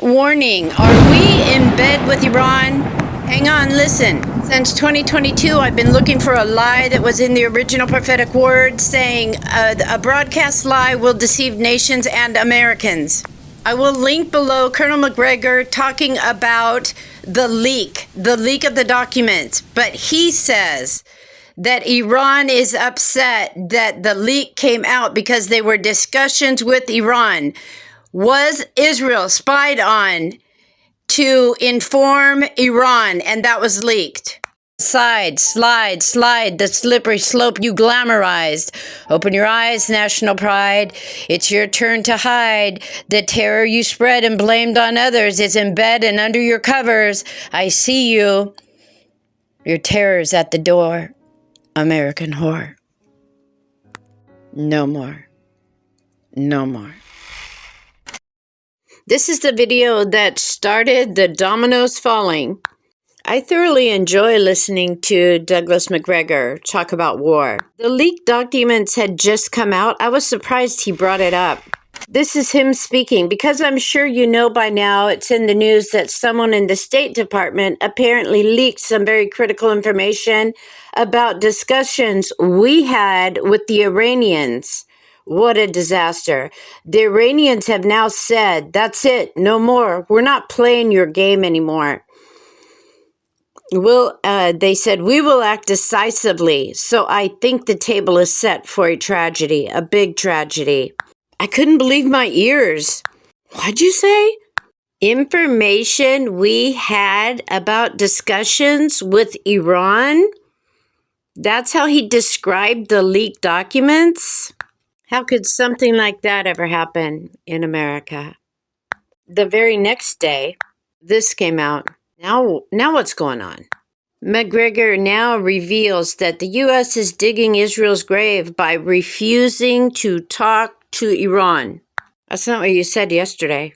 Warning, are we in bed with Iran? Hang on, listen. Since 2022, I've been looking for a lie that was in the original prophetic word saying a broadcast lie will deceive nations and Americans. I will link below Colonel McGregor talking about the leak of the documents. But he says that Iran is upset that the leak came out because there were discussions with Iran. Was Israel spied on to inform Iran, and that was leaked? Slide, the slippery slope you glamorized. Open your eyes, national pride. It's your turn to hide. The terror you spread and blamed on others is in bed and under your covers. I see you. Your terror's at the door. American whore. No more. No more. This is the video that started the dominoes falling. I thoroughly enjoy listening to Douglas McGregor talk about war. The leaked documents had just come out. I was surprised he brought it up. This is him speaking, because I'm sure you know by now it's in the news that someone in the State Department apparently leaked some very critical information about discussions we had with the Iranians. What a disaster. The Iranians have now said, that's it, no more. We're not playing your game anymore. They said, we will act decisively. So I think the table is set for a tragedy, a big tragedy. I couldn't believe my ears. What'd you say? Information we had about discussions with Iran? That's how he described the leaked documents? How could something like that ever happen in America? The very next day, this came out. Now what's going on? McGregor now reveals that the U.S. is digging Israel's grave by refusing to talk to Iran. That's not what you said yesterday.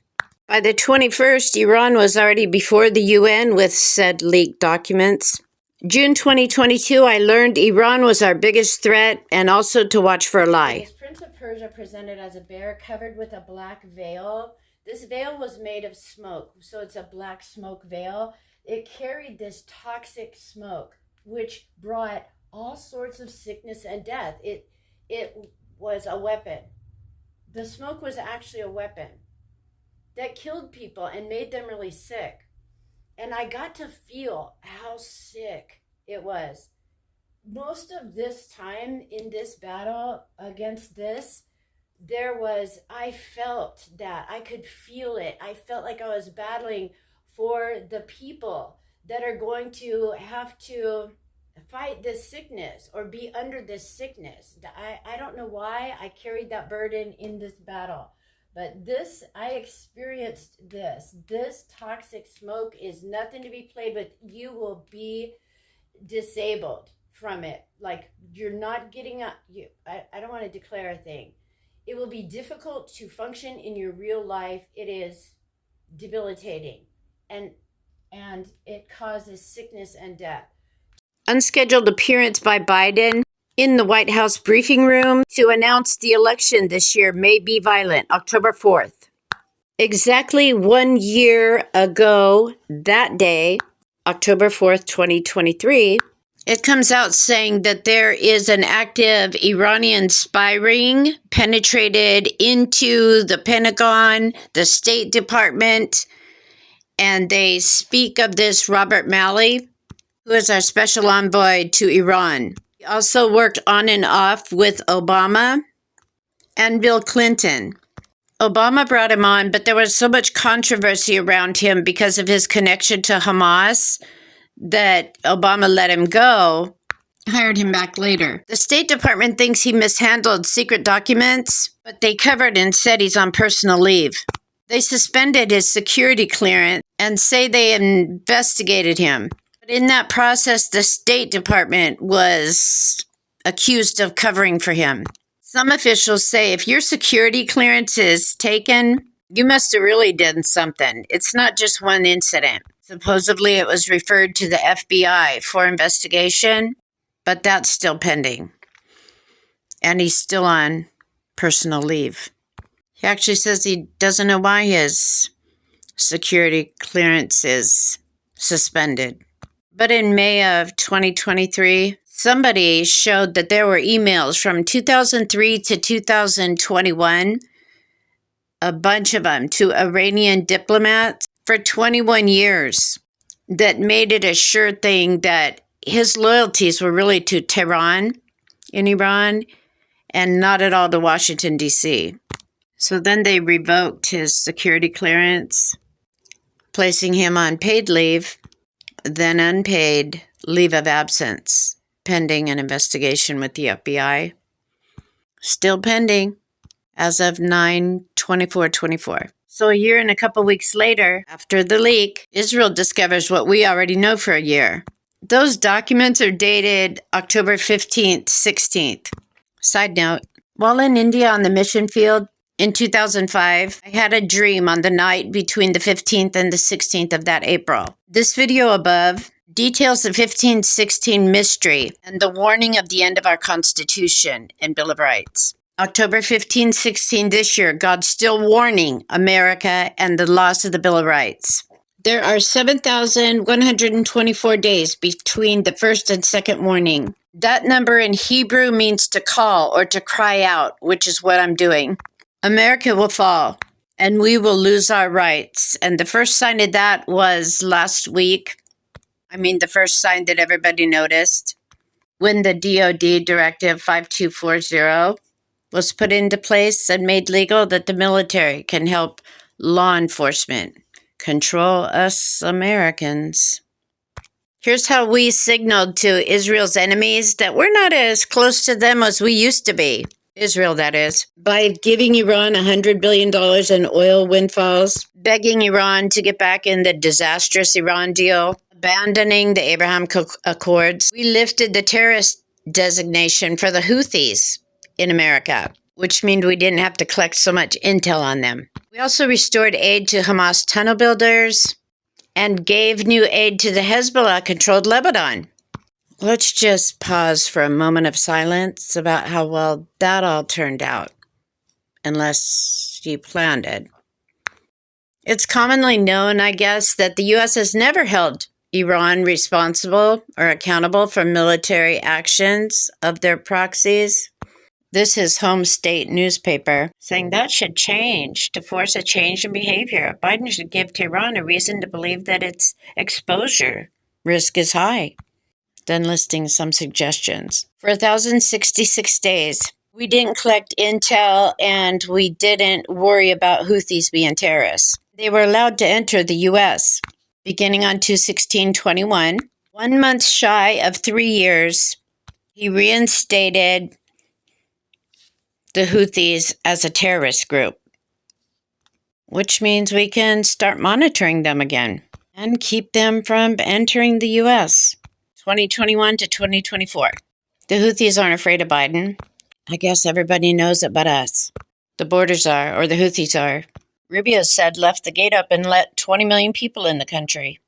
By the 21st, Iran was already before the UN with said leaked documents. June 2022, I learned Iran was our biggest threat and also to watch for a lie. Prince of Persia presented as a bear covered with a black veil. This veil was made of smoke, so it's a black smoke veil. It carried this toxic smoke, which brought all sorts of sickness and death. It was a weapon. The smoke was actually a weapon that killed people and made them really sick. And I got to feel how sick it was. Most of this time in this battle against this, I felt that. I could feel it. I felt like I was battling for the people that are going to have to fight this sickness or be under this sickness. I don't know why I carried that burden in this battle. But I experienced this. This toxic smoke is nothing to be played with. You will be disabled from it. Like, you're not getting up. I don't want to declare a thing. It will be difficult to function in your real life. It is debilitating. And it causes sickness and death. Unscheduled appearance by Biden in the White House briefing room to announce the election this year may be violent, October 4th. Exactly 1 year ago, that day, October 4th, 2023, it comes out saying that there is an active Iranian spy ring penetrated into the Pentagon, the State Department, and they speak of this Robert Malley, who is our special envoy to Iran. He also worked on and off with Obama and Bill Clinton. Obama brought him on, but there was so much controversy around him because of his connection to Hamas that Obama let him go, hired him back later. The State Department thinks he mishandled secret documents, but they covered and said he's on personal leave. They suspended his security clearance and say they investigated him. But in that process, the State Department was accused of covering for him. Some officials say if your security clearance is taken, you must have really done something. It's not just one incident. Supposedly it was referred to the FBI for investigation, but that's still pending. And he's still on personal leave. He actually says he doesn't know why his security clearance is suspended. But in May of 2023, somebody showed that there were emails from 2003 to 2021, a bunch of them, to Iranian diplomats for 21 years that made it a sure thing that his loyalties were really to Tehran in Iran and not at all to Washington, D.C. So then they revoked his security clearance, placing him on paid leave, then unpaid leave of absence, pending an investigation with the FBI. Still pending as of 9/24/24. So a year and a couple weeks later, after the leak, Israel discovers what we already know for a year. Those documents are dated October 15th, 16th. Side note, while in India on the mission field in 2005, I had a dream on the night between the 15th and the 16th of that April. This video above details the 1516 mystery and the warning of the end of our Constitution and Bill of Rights. October 1516 this year, God's still warning America and the loss of the Bill of Rights. There are 7,124 days between the first and second warning. That number in Hebrew means to call or to cry out, which is what I'm doing. America will fall, and we will lose our rights. And the first sign of that was last week. The first sign that everybody noticed, when the DOD Directive 5240 was put into place and made legal that the military can help law enforcement control us Americans. Here's how we signaled to Israel's enemies that we're not as close to them as we used to be. Israel, that is, by giving Iran $100 billion in oil windfalls, begging Iran to get back in the disastrous Iran deal, abandoning the Abraham Accords. We lifted the terrorist designation for the Houthis in America, which means we didn't have to collect so much intel on them. We also restored aid to Hamas tunnel builders and gave new aid to the Hezbollah-controlled Lebanon. Let's just pause for a moment of silence about how well that all turned out, unless you planned it. It's commonly known, I guess, that the U.S. has never held Iran responsible or accountable for military actions of their proxies. This is Home State newspaper saying that should change to force a change in behavior. Biden should give Tehran a reason to believe that its exposure risk is high. Then listing some suggestions. For 1,066 days, we didn't collect intel and we didn't worry about Houthis being terrorists. They were allowed to enter the U.S. beginning on 2/16/21. 1 month shy of 3 years, he reinstated the Houthis as a terrorist group, which means we can start monitoring them again and keep them from entering the U.S. 2021 to 2024. The Houthis aren't afraid of Biden. I guess everybody knows it but us. The borders are, or the Houthis are. Rubio said left the gate up and let 20 million people in the country.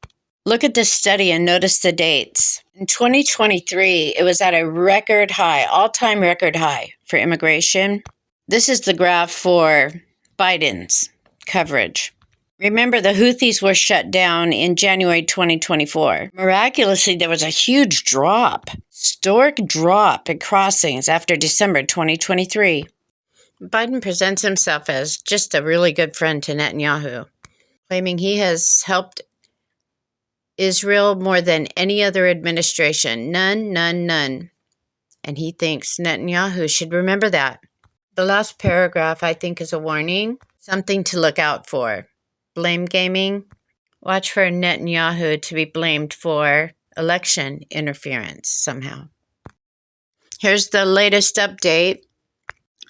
Look at this study and notice the dates. In 2023, it was at a record high, all-time record high for immigration. This is the graph for Biden's coverage. Remember, the Houthis were shut down in January 2024. Miraculously, there was a huge drop, historic drop in crossings after December 2023. Biden presents himself as just a really good friend to Netanyahu, claiming he has helped Israel more than any other administration. None. And he thinks Netanyahu should remember that. The last paragraph, I think, is a warning, something to look out for. Blame gaming. Watch for Netanyahu to be blamed for election interference somehow. Here's the latest update,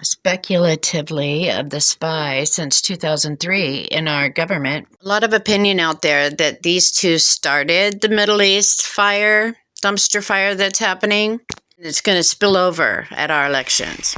speculatively, of the spy since 2003 in our government. A lot of opinion out there that these two started the Middle East fire, dumpster fire that's happening. It's going to spill over at our elections.